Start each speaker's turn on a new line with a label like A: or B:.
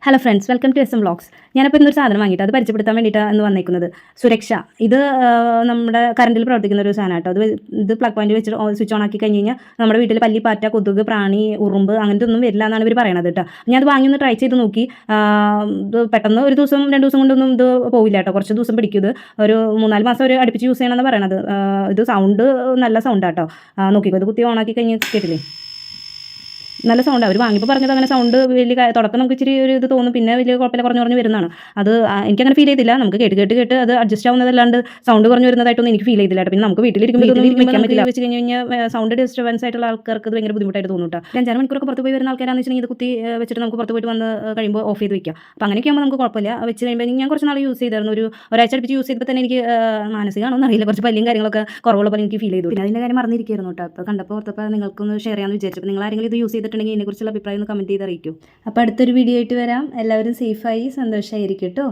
A: Hello friends, welcome to SM vlogs. ഞാനിപ്പോൾ ഇന്നൊരു സാധനം വാങ്ങിയിട്ട് അത് പരിചയപ്പെടുത്താൻ വേണ്ടിയിട്ടാണ് എന്ന് വന്നേക്കുന്നത്. സുരക്ഷ. ഇത് നമ്മുടെ കറണ്ടിൽ പ്രവർത്തിക്കുന്ന ഒരു സാധനം കേട്ടോ. ഇത് പ്ലഗ് പോയിന്റ് വെച്ചിട്ട് സ്വിച്ച് ഓൺ ആക്കി കഴിഞ്ഞ് കഴിഞ്ഞാൽ നമ്മുടെ വീട്ടിൽ പല്ലി, പാറ്റ, കൊതുക്, പ്രാണി, ഉറുമ്പ് അങ്ങനത്തെ ഒന്നും വരില്ല എന്നാണ് ഇവർ പറയണത് കേട്ടോ. ഞാൻ അത് വാങ്ങി ഒന്ന് ട്രൈ ചെയ്ത് നോക്കി. ഇത് പെട്ടെന്ന് ഒരു ദിവസം 2 ദിവസം കൊണ്ടൊന്നും ഇത് പോവില്ല കേട്ടോ. കുറച്ച് ദിവസം പിടിക്കും. ഇത് ഒരു 3-4 മാസം ഒരു അടുപ്പിച്ച് യൂസ് ചെയ്യണമെന്ന് പറയണത്. ഇത് സൗണ്ട് നല്ല സൗണ്ടാണ് കേട്ടോ. നോക്കിക്കോ, ഇത് കുത്തി ഓൺ ആക്കി കഴിഞ്ഞ് കേട്ടില്ലേ, നല്ല സൗണ്ട്. അവർ വാങ്ങിയപ്പോൾ പറഞ്ഞത് അങ്ങനെ സൗണ്ട് വലിയ തുടക്കം നമുക്ക് ഇച്ചിരി ഒരു ഇത് തോന്നും, പിന്നെ വലിയ കുഴപ്പമില്ല, കുറഞ്ഞ് വരുന്നതാണ്. അത് എനിക്കങ്ങനെ ഫീൽ ചെയ്തില്ല. നമുക്ക് കേട്ട് അത് അഡ്ജസ്റ്റ് ആവുന്നതല്ലാണ്ട് സൗണ്ട് കുറഞ്ഞ് വരുന്നതായിട്ടൊന്നും എനിക്ക് ഫീൽ ചെയ്തില്ല. പിന്നെ നമുക്ക് വീട്ടിലിരിക്കുമ്പോൾ വെക്കാൻ പറ്റില്ല. വെച്ച് കഴിഞ്ഞ് കഴിഞ്ഞാൽ സൗണ്ട് ഡിസ്റ്റർബൻസ് ആയിട്ടുള്ള ആൾക്കാർക്ക് ഇത് ഭയങ്കര ബുദ്ധിമുട്ടായിട്ട് തോന്നും കേട്ടോ. 5-6 മണിക്കൂറൊക്കെ പുറത്ത് പോയി വരുന്ന ആൾക്കാരാണെന്ന് വെച്ചിട്ടുണ്ടെങ്കിൽ ഇത് കുത്തി വെച്ചിട്ട് നമുക്ക് പുറത്ത് പോയിട്ട് വന്ന് കഴിയുമ്പോൾ ഓഫ് ചെയ്ത് വെക്കാം. അപ്പോൾ അങ്ങനെയൊക്കെ ആകുമ്പോൾ നമുക്ക് കുഴപ്പമില്ല. വെച്ച് കഴിയുമ്പോൾ ഞാൻ കുറച്ച് നാൾ യൂസ് ചെയ്തായിരുന്നു. ഒരാഴ്ച അടുപ്പിച്ച് യൂസ് ചെയ്തപ്പോൾ തന്നെ എനിക്ക് മാനസികമാണോന്ന് അറിയില്ല, കുറച്ച് പല്ലിയും കാര്യങ്ങളൊക്കെ കുറവുള്ള പോലെ എനിക്ക് ഫീൽ ചെയ്തു. പിന്നെ അതിൻ്റെ കാര്യം മറന്നിരിക്കുന്നു കേട്ടോ. അപ്പോൾ കണ്ടപ്പോൾ ഓർത്തപ്പോൾ നിങ്ങൾക്കൊന്ന് ഷെയർ ചെയ്യാമെന്ന് വിചാരിച്ചപ്പോൾ നിങ്ങൾ ആരെങ്കിലും ഇത് യൂസ് ചെയ്തിട്ടുണ്ടെങ്കിൽ ഇതിനെക്കുറിച്ചുള്ള അഭിപ്രായം ഒന്ന് കമൻറ്റ് ചെയ്ത് അറിയിക്കും. അപ്പോൾ അടുത്തൊരു വീഡിയോ ആയിട്ട് വരാം. എല്ലാവരും സേഫായി സന്തോഷമായിരിക്കും കേട്ടോ.